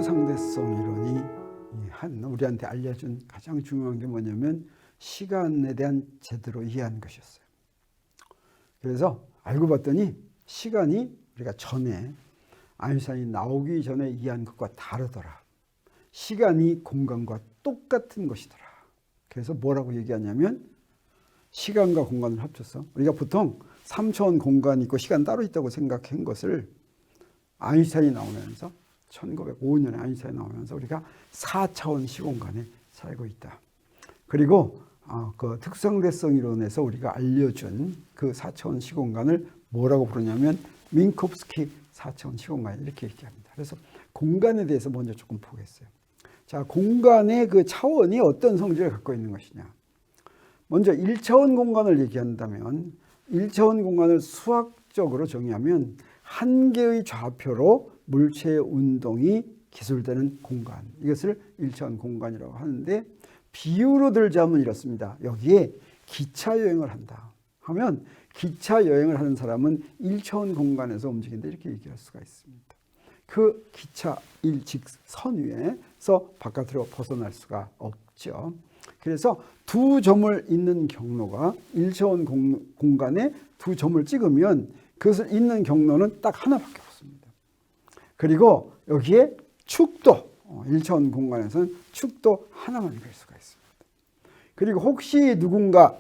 특수상대성 이론이 우리한테 알려준 가장 중요한 게 뭐냐면 시간에 대한 제대로 이해하는 것이었어요. 그래서 알고 봤더니 시간이 우리가 전에 아인슈타인이 나오기 전에 이해한 것과 다르더라. 시간이 공간과 똑같은 것이더라. 그래서 뭐라고 얘기하냐면 시간과 공간을 합쳐서 우리가 보통 3차원 공간이 있고 시간 따로 있다고 생각한 것을 아인슈타인이 나오면서 1905년에 아인슈타인이 나오면서 우리가 4차원 시공간에 살고 있다. 그리고 그 특수상대성 이론에서 우리가 알려준 그 4차원 시공간을 뭐라고 부르냐면 민콥스키 4차원 시공간 이렇게 얘기합니다. 그래서 공간에 대해서 먼저 조금 보겠어요. 자, 공간의 그 차원이 어떤 성질을 갖고 있는 것이냐. 먼저 1차원 공간을 얘기한다면 1차원 공간을 수학적으로 정의하면 한 개의 좌표로 물체의 운동이 기술되는 공간. 이것을 1차원 공간이라고 하는데 비유로 들자면 이렇습니다. 여기에 기차 여행을 한다 하면 기차 여행을 하는 사람은 1차원 공간에서 움직인다 이렇게 얘기할 수가 있습니다. 그 기차 일직선 위에서 바깥으로 벗어날 수가 없죠. 그래서 두 점을 잇는 경로가 1차원 공간에 두 점을 찍으면 그것을 잇는 경로는 딱 하나밖에 없습니다. 그리고 여기에 축도, 1차원 공간에서는 축도 하나만 그릴 수가 있습니다. 그리고 혹시 누군가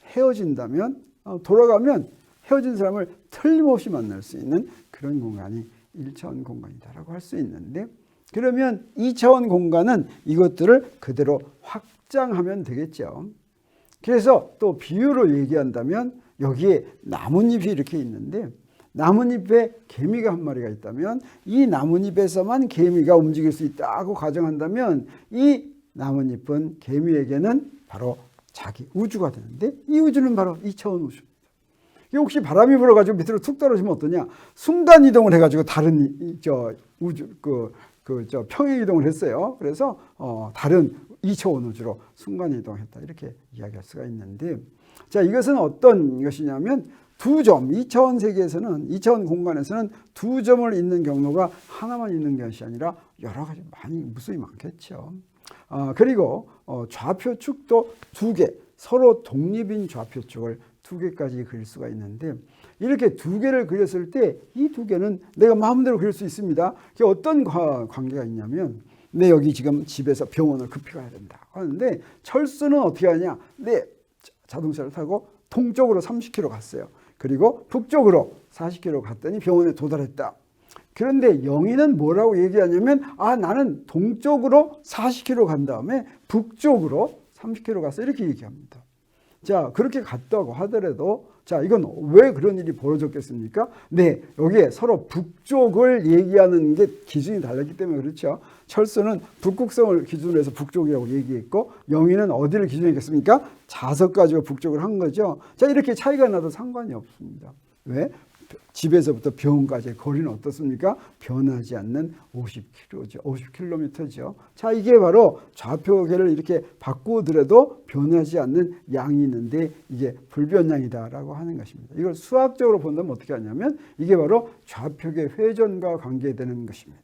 헤어진다면 돌아가면 헤어진 사람을 틀림없이 만날 수 있는 그런 공간이 1차원 공간이다라고 할 수 있는데 그러면 2차원 공간은 이것들을 그대로 확장하면 되겠죠. 그래서 또 비유로 얘기한다면 여기에 나뭇잎이 이렇게 있는데 나뭇잎에 개미가 한 마리가 있다면 이 나뭇잎에서만 개미가 움직일 수 있다고 가정한다면 이 나뭇잎은 개미에게는 바로 자기 우주가 되는데 이 우주는 바로 2차원 우주입니다. 혹시 바람이 불어가지고 밑으로 툭 떨어지면 어떠냐? 순간 이동을 해가지고 다른 우주 평행 이동을 했어요. 그래서 다른 2차원 우주로 순간 이동했다 이렇게 이야기할 수가 있는데, 자 이것은 어떤 것이냐면 두 점 2차원 세계에서는 2차원 공간에서는 두 점을 잇는 경로가 하나만 있는 것이 아니라 여러 가지 무수히 많겠죠. 그리고 좌표 축도 두 개, 서로 독립인 좌표 축을 두 개까지 그릴 수가 있는데 이렇게 두 개를 그렸을 때 이 두 개는 내가 마음대로 그릴 수 있습니다. 그게 어떤 관계가 있냐면 내 여기 지금 집에서 병원을 급히 가야 된다 하는데 철수는 어떻게 하냐? 내 자동차를 타고 동쪽으로 30km 갔어요. 그리고 북쪽으로 40km 갔더니 병원에 도달했다. 그런데 영희는 뭐라고 얘기하냐면 나는 동쪽으로 40km 간 다음에 북쪽으로 30km 갔어 이렇게 얘기합니다. 자 그렇게 갔다고 하더라도 자 이건 왜 그런 일이 벌어졌겠습니까? 네, 여기에 서로 북쪽을 얘기하는 게 기준이 달랐기 때문에 그렇죠. 철수는 북극성을 기준으로 해서 북쪽이라고 얘기했고 영희는 어디를 기준으로 했겠습니까? 자석 가지고 북쪽을 한 거죠. 자 이렇게 차이가 나도 상관이 없습니다. 왜? 집에서부터 병원까지의 거리는 어떻습니까? 변하지 않는 50km죠. 50km죠. 자, 이게 바로 좌표계를 이렇게 바꾸더라도 변하지 않는 양이 있는데 이게 불변량이다라고 하는 것입니다. 이걸 수학적으로 본다면 어떻게 하냐면 이게 바로 좌표계 회전과 관계되는 것입니다.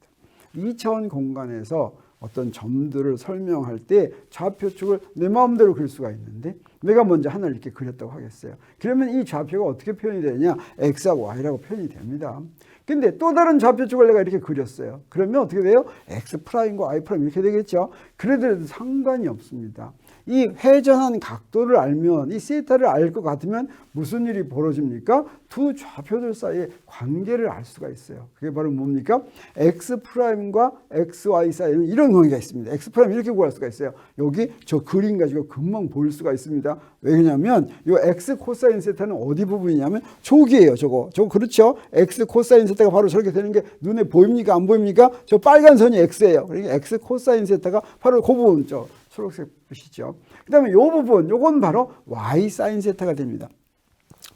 2차원 공간에서 어떤 점들을 설명할 때 좌표축을 내 마음대로 그릴 수가 있는데 내가 먼저 하나를 이렇게 그렸다고 하겠어요. 그러면 이 좌표가 어떻게 표현이 되느냐? X하고 Y라고 표현이 됩니다. 근데 또 다른 좌표축을 내가 이렇게 그렸어요. 그러면 어떻게 돼요? X'과 Y' 이렇게 되겠죠. 그래도 상관이 없습니다. 이 회전한 각도를 알면 이 세타를 알 것 같으면 무슨 일이 벌어집니까? 두 좌표들 사이의 관계를 알 수가 있어요. 그게 바로 뭡니까? X'과 XY 사이에는 이런 관계가 있습니다. X' 이렇게 구할 수가 있어요. 여기 저 그림 가지고 금방 볼 수가 있습니다. 왜냐하면 이 X 코사인 세타는 어디 부분이냐면 저기예요. 저거 그렇죠? X 코사인 세타가 바로 저렇게 되는 게 눈에 보입니까? 안 보입니까? 저 빨간 선이 X예요. 그러니까 X 코사인 세타가 바로 그 부분 초록색 보시죠. 그 다음에 이 부분, 요건 바로 Y 사인 세타가 됩니다.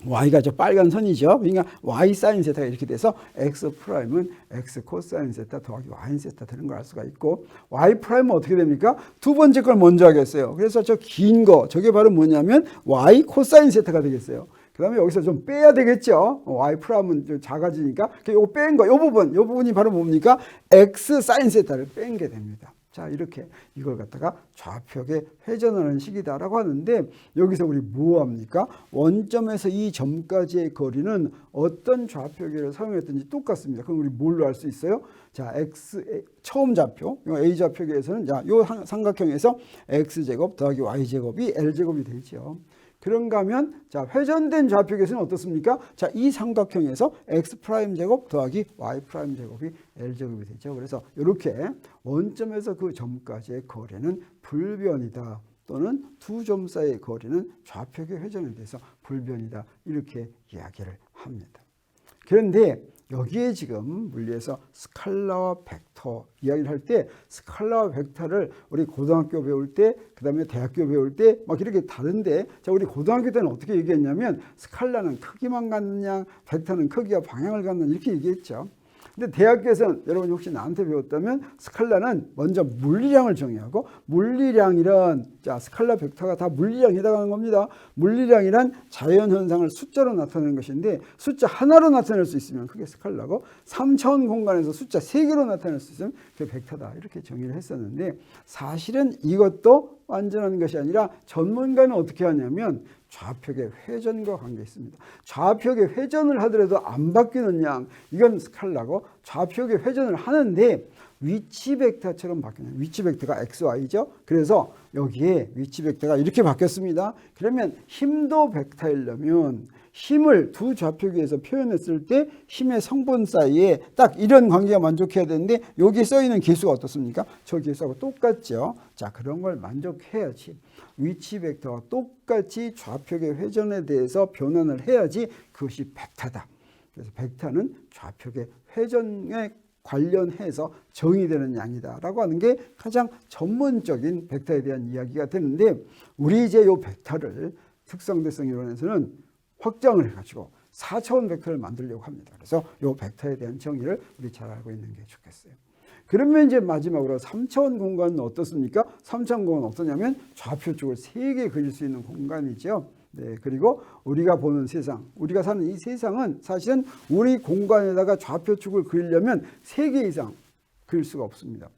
Y가 저 빨간 선이죠. 그러니까 Y 사인 세타가 이렇게 돼서 X'은 X 코사인 세타 더하기 Y 세타 되는 걸 알 수가 있고 Y'은 어떻게 됩니까? 두 번째 걸 먼저 하겠어요. 그래서 저 긴 거, 저게 바로 뭐냐면 Y 코사인 세타가 되겠어요. 그 다음에 여기서 좀 빼야 되겠죠. y 프라임은 좀 작아지니까. 요거 뺀 거, 요 부분이 바로 뭡니까? x 사인 세타를 뺀 게 됩니다. 자, 이렇게 이걸 갖다가 좌표계 회전하는 식이다라고 하는데, 여기서 우리 뭐 합니까? 원점에서 이 점까지의 거리는 어떤 좌표계를 사용했든지 똑같습니다. 그럼 우리 뭘로 알 수 있어요? 자, x 처음 좌표, a 좌표계에서는 자, 요 삼각형에서 x제곱 더하기 y제곱이 l제곱이 되죠. 그런가 하면 자, 회전된 좌표계에서는 어떻습니까? 자, 이 삼각형에서 x 프라임 제곱 더하기 y 프라임 제곱이 l 제곱이 되죠. 그래서 이렇게 원점에서 그 점까지의 거리는 불변이다, 또는 두 점 사이의 거리는 좌표계 회전에 대해서 불변이다, 이렇게 이야기를 합니다. 그런데 여기에 지금 물리에서 스칼라와 벡터 이야기를 할 때, 스칼라와 벡터를 우리 고등학교 배울 때, 그 다음에 대학교 배울 때 막 이렇게 다른데, 자, 우리 고등학교 때는 어떻게 얘기했냐면 스칼라는 크기만 갖느냐, 벡터는 크기와 방향을 갖느냐, 이렇게 얘기했죠. 근데 대학교에서는 여러분이 혹시 나한테 배웠다면 스칼라는 먼저 물리량을 정의하고, 물리량이란, 자, 스칼라 벡터가 다 물리량에 해당하는 겁니다. 물리량이란 자연현상을 숫자로 나타내는 것인데, 숫자 하나로 나타낼 수 있으면 그게 스칼라고, 3차원 공간에서 숫자 3개로 나타낼 수 있으면 그게 벡터다, 이렇게 정의를 했었는데, 사실은 이것도 완전한 것이 아니라 전문가는 어떻게 하냐면 좌표계 회전과 관계 있습니다. 좌표계 회전을 하더라도 안 바뀌는 양, 이건 스칼라고, 좌표계 회전을 하는데 위치 벡터처럼 바뀌는, 위치 벡터가 xy죠. 그래서 여기에 위치 벡터가 이렇게 바뀌었습니다. 그러면 힘도 벡터이려면 힘을 두 좌표계에서 표현했을 때 힘의 성분 사이에 딱 이런 관계가 만족해야 되는데, 여기에 써있는 계수가 어떻습니까? 저 계수하고 똑같죠. 자, 그런 걸 만족해야지, 위치 벡터와 똑같이 좌표계 회전에 대해서 변환을 해야지 그것이 벡터다. 그래서 벡터는 좌표계 회전에 관련해서 정의되는 양이다라고 하는 게 가장 전문적인 벡터에 대한 이야기가 되는데, 우리 이제 이 벡터를 특성대성 이론에서는 확장을 해가지고 4차원 벡터를 만들려고 합니다. 그래서 이 벡터에 대한 정의를 우리 잘 알고 있는 게 좋겠어요. 그러면 이제 마지막으로 3차원 공간은 어떻습니까? 3차원 공간은 어떠냐면 좌표축을 3개 그릴 수 있는 공간이죠. 네, 그리고 우리가 보는 세상, 우리가 사는 이 세상은 사실은 우리 공간에다가 좌표축을 그리려면 3개 이상 그릴 수가 없습니다.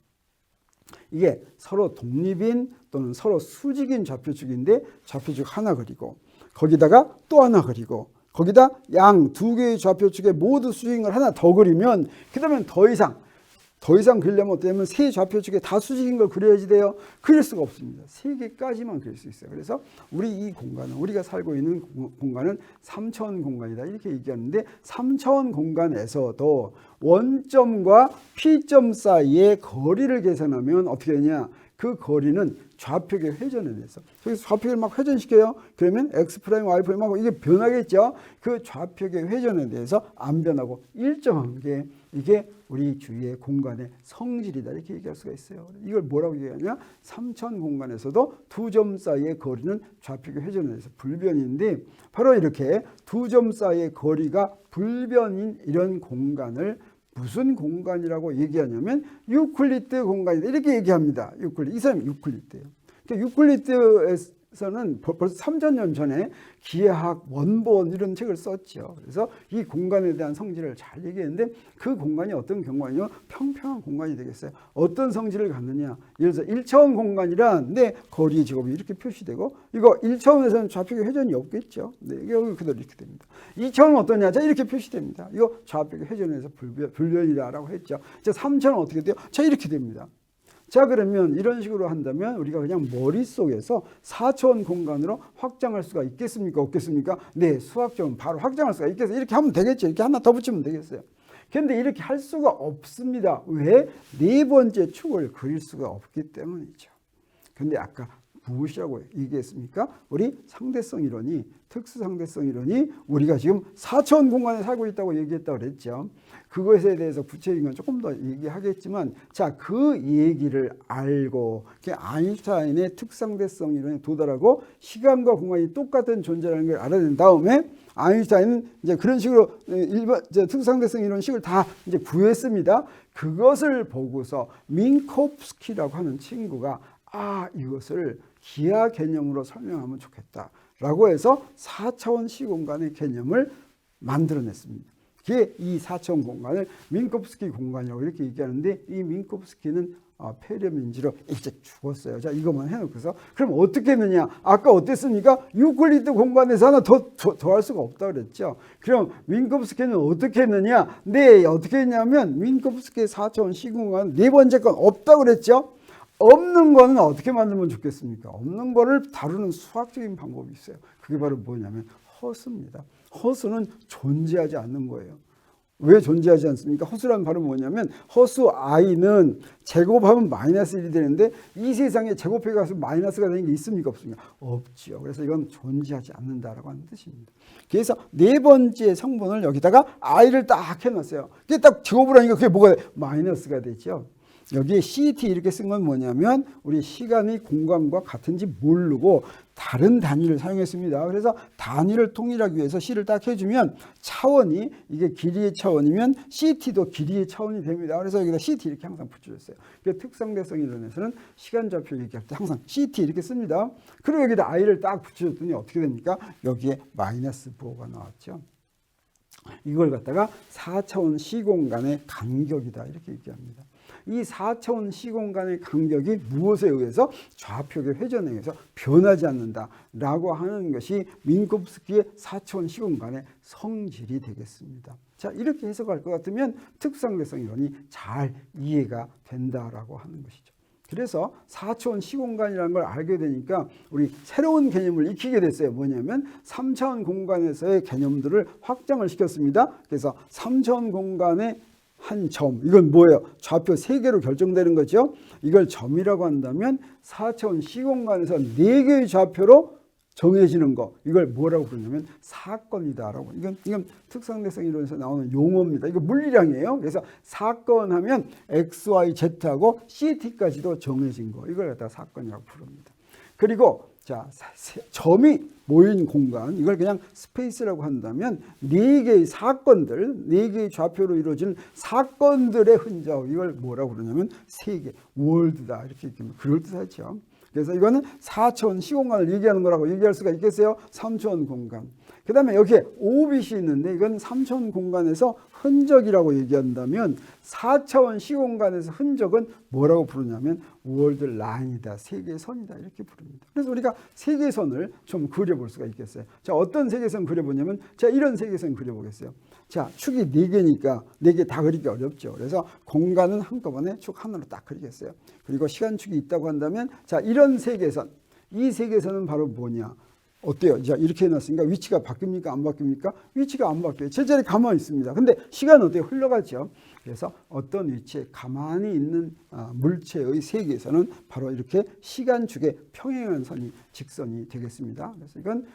이게 서로 독립인 또는 서로 수직인 좌표축인데, 좌표축 하나 그리고 거기다가 또 하나 그리고 거기다 양 2개의 좌표축에 모두 수직인 걸 하나 더 그리면, 그 다음에 더 이상 그리려면 어떻게 하면 세 좌표축에 다 수직인 걸 그려야지 돼요. 그릴 수가 없습니다. 3개까지만 그릴 수 있어요. 그래서 우리 이 공간은, 우리가 살고 있는 공간은 3차원 공간이다, 이렇게 얘기하는데, 3차원 공간에서도 원점과 P점 사이의 거리를 계산하면 어떻게 되냐? 그 거리는 좌표계 회전에 대해서, 여기서 좌표계를 막 회전시켜요. 그러면 x 프라임, y 프라임하고 이게 변하겠죠. 그 좌표계 회전에 대해서 안 변하고 일정한 게 이게 우리 주위의 공간의 성질이다, 이렇게 얘기할 수가 있어요. 이걸 뭐라고 얘기하냐? 3차원 공간에서도 두 점 사이의 거리는 좌표계 회전에 대해서 불변인데, 바로 이렇게 두 점 사이의 거리가 불변인 이런 공간을 무슨 공간이라고 얘기하냐면 유클리드 공간이다, 이렇게 얘기합니다. 유클리드, 이 사람이 유클리드예요. 그러니까 유클리드에서는 벌써 3000년 전에 기하학 원본 이런 책을 썼죠. 그래서 이 공간에 대한 성질을 잘 얘기했는데, 그 공간이 어떤 공간이요? 평평한 공간이 되겠어요. 어떤 성질을 갖느냐? 예를 들어서 1차원 공간이란 거리 제곱이 이렇게 표시되고, 이거 1차원에서는 좌표계 회전이 없겠죠. 네, 여기 그대로 이렇게 됩니다. 2차원은 어떠냐? 자, 이렇게 표시됩니다. 이거 좌표계 회전에서 불변이다라고 했죠. 자, 3차원은 어떻게 돼요? 자, 이렇게 됩니다. 자, 그러면 이런 식으로 한다면 우리가 그냥 머릿속에서 4차원 공간으로 확장할 수가 있겠습니까? 없겠습니까? 네, 수학적으로 바로 확장할 수가 있겠어요. 이렇게 하면 되겠죠. 이렇게 하나 더 붙이면 되겠어요. 그런데 이렇게 할 수가 없습니다. 왜? 네 번째 축을 그릴 수가 없기 때문이죠. 근데 아까 무엇이라고 얘기했습니까? 우리 상대성 이론이, 특수상대성 이론이 우리가 지금 4차원 공간에 살고 있다고 얘기했다고 그랬죠. 그것에 대해서 구체적인 건 조금 더 얘기하겠지만, 자, 그 얘기를 알고 아인슈타인의 특상대성 이론에 도달하고 시간과 공간이 똑같은 존재라는 걸 알아낸 다음에, 아인슈타인은 이제 그런 식으로 일반 특상대성 이론 식을 다 이제 구했습니다. 그것을 보고서 민코프스키라고 하는 친구가 이것을 기하 개념으로 설명하면 좋겠다. 라고 해서 4차원 시공간의 개념을 만들어냈습니다. 그게 이 4차원 공간을 민코프스키 공간이라고 이렇게 얘기하는데, 이 민코프스키는 폐렴인지로 일찍 죽었어요. 자, 이것만 해놓고서 그럼 어떻게 했느냐? 아까 어땠습니까? 유클리드 공간에서 하나 더 할 수가 없다 그랬죠. 그럼 민코프스키는 어떻게 했느냐? 네, 어떻게 했냐면 민코프스키의 4차원 시공간 네 번째 건 없다 그랬죠. 없는 거는 어떻게 만들면 좋겠습니까? 없는 거를 다루는 수학적인 방법이 있어요. 그게 바로 뭐냐면 허수입니다. 허수는 존재하지 않는 거예요. 왜 존재하지 않습니까? 허수란 바로 뭐냐면 허수 i는 제곱하면 마이너스 1이 되는데 이 세상에 제곱해 가서 마이너스가 되는 게 있습니까? 없습니까? 없죠. 그래서 이건 존재하지 않는다라고 하는 뜻입니다. 그래서 네 번째 성분을 여기다가 i를 딱 해놨어요. 그게 딱 제곱을 하니까 그게 뭐가 돼? 마이너스가 되죠. 여기에 CT 이렇게 쓴 건 뭐냐면 우리 시간이 공간과 같은지 모르고 다른 단위를 사용했습니다. 그래서 단위를 통일하기 위해서 C를 딱 해주면 차원이 이게 길이의 차원이면 CT도 길이의 차원이 됩니다. 그래서 여기다 CT 이렇게 항상 붙여줬어요. 특상대성 이론에서는 시간좌표 얘기할 때 항상 CT 이렇게 씁니다. 그리고 여기다 I를 딱 붙여줬더니 어떻게 됩니까? 여기에 마이너스 부호가 나왔죠. 이걸 갖다가 4차원 시공간의 간격이다 이렇게 얘기합니다. 이 4차원 시공간의 간격이 무엇에 의해서? 좌표계 회전에 의해서 변하지 않는다라고 하는 것이 민코프스키의 4차원 시공간의 성질이 되겠습니다. 자, 이렇게 해석할 것 같으면 특수상대성 이론이 잘 이해가 된다라고 하는 것이죠. 그래서 4차원 시공간이라는 걸 알게 되니까 우리 새로운 개념을 익히게 됐어요. 뭐냐면 3차원 공간에서의 개념들을 확장을 시켰습니다. 그래서 3차원 공간의 한 점, 이건 뭐예요? 좌표 3개로 결정되는 거죠. 이걸 점이라고 한다면 4차원 시공간에서 4개의 좌표로 정해지는 거, 이걸 뭐라고 부르냐면 사건이다라고. 이건 특상대성 이론에서 나오는 용어입니다. 이거 물리량이에요. 그래서 사건 하면 x, y, z하고 ct까지도 정해진 거, 이걸 갖다가 사건이라고 부릅니다. 그리고 자, 점이 모인 공간, 이걸 그냥 스페이스라고 한다면 4개의 사건들, 4개의 좌표로 이루어진 사건들의 흔적, 이걸 뭐라고 그러냐면 세계, 월드다 이렇게 얘기하면 그럴듯하죠. 그래서 이거는 4차원 시공간을 얘기하는 거라고 얘기할 수가 있겠어요? 3차원 공간. 그 다음에 여기에 오빗이 있는데 이건 3차원 공간에서 흔적이라고 얘기한다면 4차원 시공간에서 흔적은 뭐라고 부르냐면 월드 라인이다, 세계선이다 이렇게 부릅니다. 그래서 우리가 세계선을 좀 그려볼 수가 있겠어요. 자, 어떤 세계선 그려보냐면 자, 이런 세계선 그려보겠어요. 자, 축이 4개니까 4개 다 그리기 어렵죠. 그래서 공간은 한꺼번에 축 하나로 딱 그리겠어요. 그리고 시간축이 있다고 한다면 자, 이런 세계선, 이 세계선은 바로 뭐냐? 어때요? 자, 이렇게 해놨으니까 위치가 바뀝니까? 안 바뀝니까? 위치가 안 바뀌어요. 제자리에 가만히 있습니다. 근데 시간은 어때요? 흘러가죠. 그래서 어떤 위치에 가만히 있는 물체의 세계에서는 바로 이렇게 시간축의 평행한 선이 직선이 되겠습니다. 그래서 이건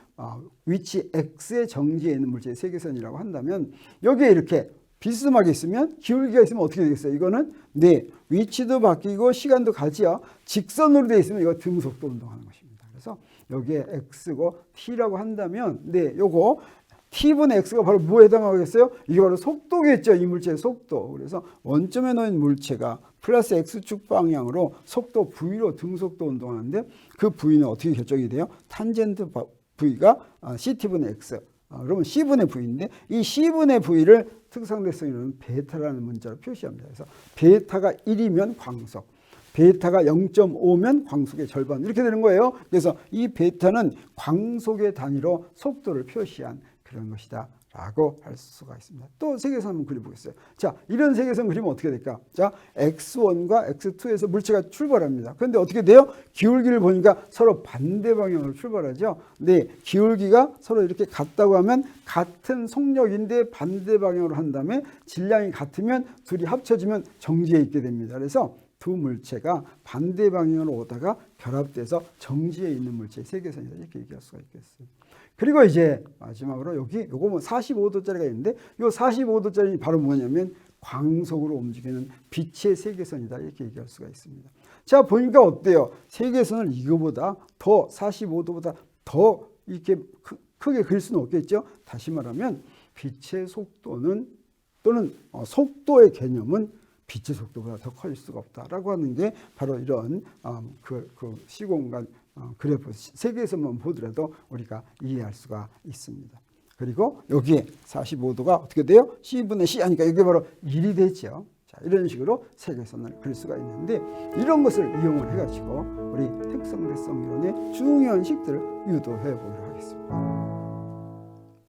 위치 X의 정지에 있는 물체의 세계선이라고 한다면 여기에 이렇게 비스듬하게 있으면 기울기가 있으면 어떻게 되겠어요? 이거는 네, 위치도 바뀌고 시간도 가지요. 직선으로 되어 있으면 이거 등속도 운동하는 것입니다. 그래서 여기에 x고 t라고 한다면 네, 요거 t분의 x가 바로 뭐에 해당하겠어요? 이게 바로 속도겠죠. 이 물체의 속도. 그래서 원점에 놓인 물체가 플러스 x축 방향으로 속도 v로 등속도 운동하는데 그 v는 어떻게 결정이 돼요? 탄젠트 v가 ct분의 x. 그러면 c분의 v인데 이 c분의 v를 특상대성이라는 베타라는 문자로 표시합니다. 그래서 베타가 1이면 광속, 베타가 0.5면 광속의 절반 이렇게 되는 거예요. 그래서 이 베타는 광속의 단위로 속도를 표시한 그런 것이다 라고 할 수가 있습니다. 또 세계선 한번 그려보겠어요. 자, 이런 세계선 그리면 어떻게 될까? 자, x1과 x2에서 물체가 출발합니다. 그런데 어떻게 돼요? 기울기를 보니까 서로 반대 방향으로 출발하죠. 네, 기울기가 서로 이렇게 같다고 하면 같은 속력인데 반대 방향으로 한 다음에 질량이 같으면 둘이 합쳐지면 정지해 있게 됩니다. 그래서 두 물체가 반대 방향으로 오다가 결합돼서 정지해 있는 물체의 세계선이다 이렇게 얘기할 수가 있겠어요. 그리고 이제 마지막으로 여기 요거 뭐 45도짜리가 있는데 요 45도짜리 바로 뭐냐면 광속으로 움직이는 빛의 세계선이다 이렇게 얘기할 수가 있습니다. 자, 보니까 어때요? 세계선을 이거보다 더 45도보다 더 이렇게 크게 그릴 수는 없겠죠. 다시 말하면 빛의 속도는 또는 속도의 개념은 빛의 속도보다 더 커질 수가 없다라고 하는 게 바로 이런 그 시공간 그래프 세계에서만 보더라도 우리가 이해할 수가 있습니다. 그리고 여기에 45도가 어떻게 돼요? C분의 C 하니까 이게 바로 1이 되죠. 자, 이런 식으로 세계선을 그릴 수가 있는데 이런 것을 이용을 해가지고 우리 특성대성 이론의 중요한 식들을 유도해 보도록 하겠습니다.